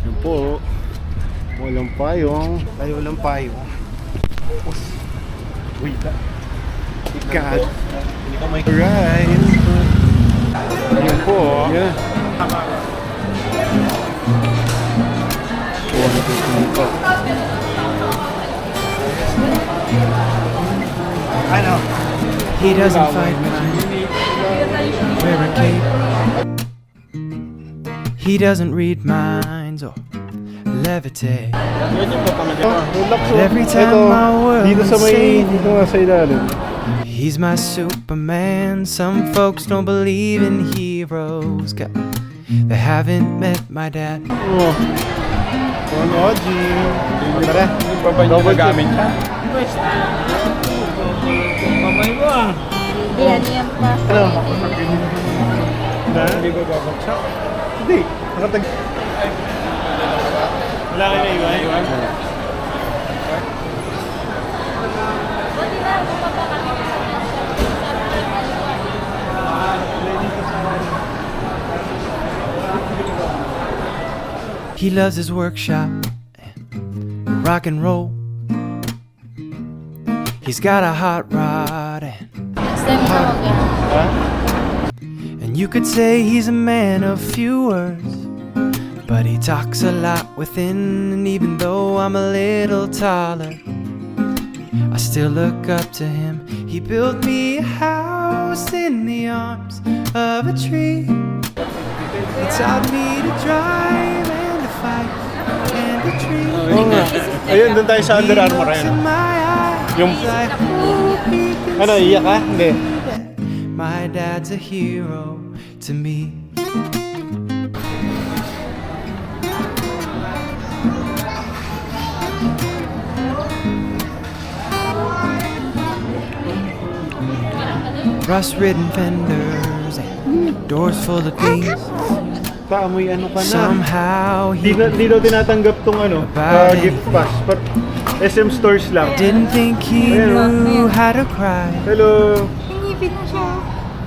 Yan po. Walang payong. Tayo walang payong. Uy, ikat. Alright. Yan po. Yan. Oh, natutunan po. Ano? He doesn't fight mine. Wear a cape. He doesn't read minds or levitate. But every time my world dito sa may, insane, dito nga sa ilalim. he's my Superman. Some folks don't believe in heroes. They haven't met my dad. Oh. Ano, G? Tara. Double gamit siya. Mamay mo ah. Yan pa. Ano? Hindi ba babagsak? Hindi. Nakatag... Wala kayo na iwan? He loves his workshop and rock and roll. He's got a hot rod Next time tawag yan. and you could say he's a man of few words, but he talks a lot within. And even though I'm a little taller, I still look up to him. He built me a house in the arms of a tree. He taught me to drive and to fight and to dream. Oo nga. Ayun, doon tayo sa Under Armour. He looks Ayun. in my eyes. Yung... I hope he can Ano, iyak ka? Hindi. My dad's a hero to me. Rust-ridden fenders and doors full of beans. Paamoy ano ka na. Somehow Di he daw tinatanggap tong ano, gift pass. SM stores lang. didn't think he knew how to cry. Hello. Nangipit na siya.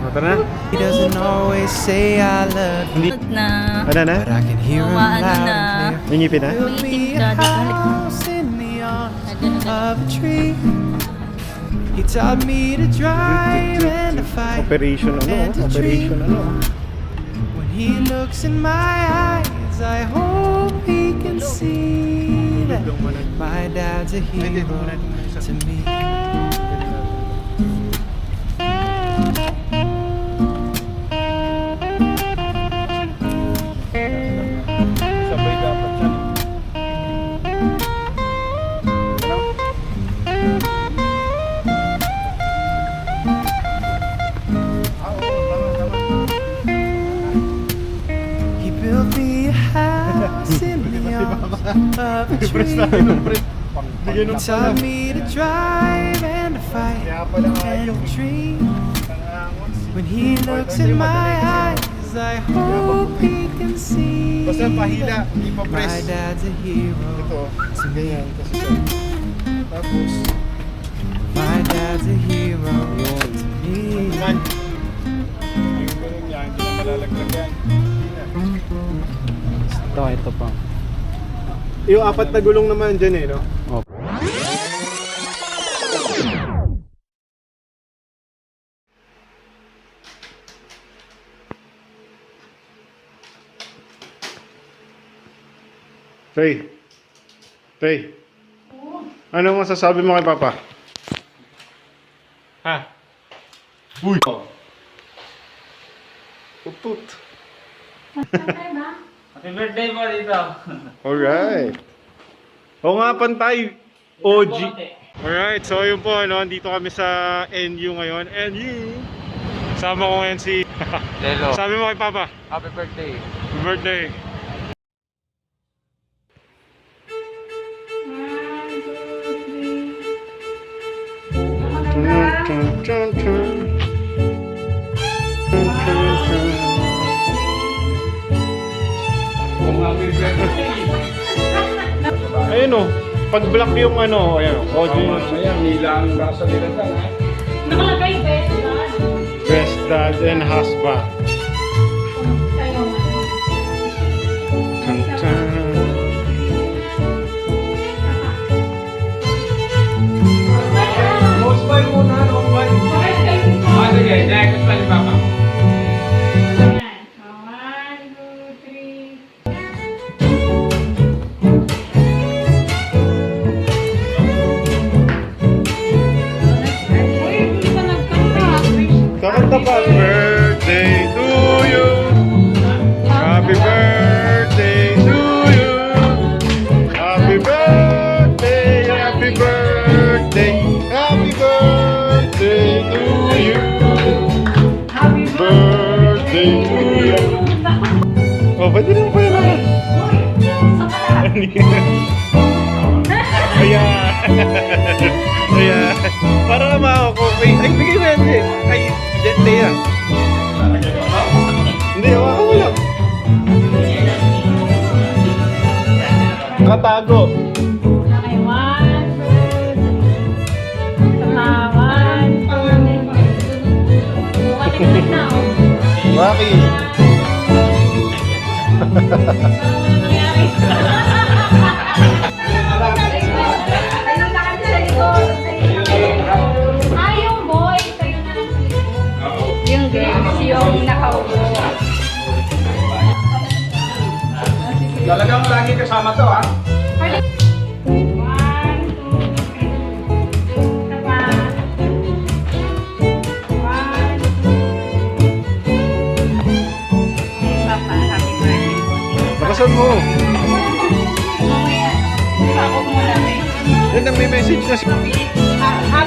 Mata na? He doesn't always say I love you, Hindi. Na. Ano na? but I can hear him Ano loud na? and clear. Nangipin na? Build me a house in the arms of a tree. He taught me to drive and to fight Operation ano? and to Operation dream. ano? When he looks in my eyes, I hope he can see that my dad's a hero to me. Sabay dapat siya. He built me a house in the arms of a tree. He taught me to drive and to fight and to dream. When he looks in my eyes, I hope he can see Basta pahila, hindi pa my press. dad's a hero Ito, to me. ganyan kasi siya. Tapos, My dad's a hero to me. man. Yung ganun yan, hindi na malalaglag yan. Ito pa. Yung apat na gulong naman dyan eh, no? Faye. Faye. Ano masasabi mo kay Papa? Ha? Uy! Tutut. Happy birthday mo dito. Alright. O nga pantay. OG. Alright, so yun po, ano, dito kami sa NU ngayon. NU! Sama ko ngayon si... Lelo. Sabi mo kay Papa, Happy birthday. happy birthday. Happy birthday. Ayun o, pag black yung ano, ayan o, OG. Ayan, nilang basa nila dyan ha. Nakalagay best na. Best dad and husband. Tayo. Tan, tan. Ayan. Ayan. Para ka ko. Ay, bigay mo yan. Ay, Leia. Hindi, hawakan mo lang. Katago. Okay, 1, 2, salamat. Bukating ka na, oh. Rocky. Yung boy, sa'yo na. Yung games, yung nakaupo. Talagang lagi kasama to, ha? 1, 2, 3. Isa pa. 1, 2. Isa pa. Happy birthday po. Nakasan mo. Mamaya, ako muna. Yan, may message na si... Happy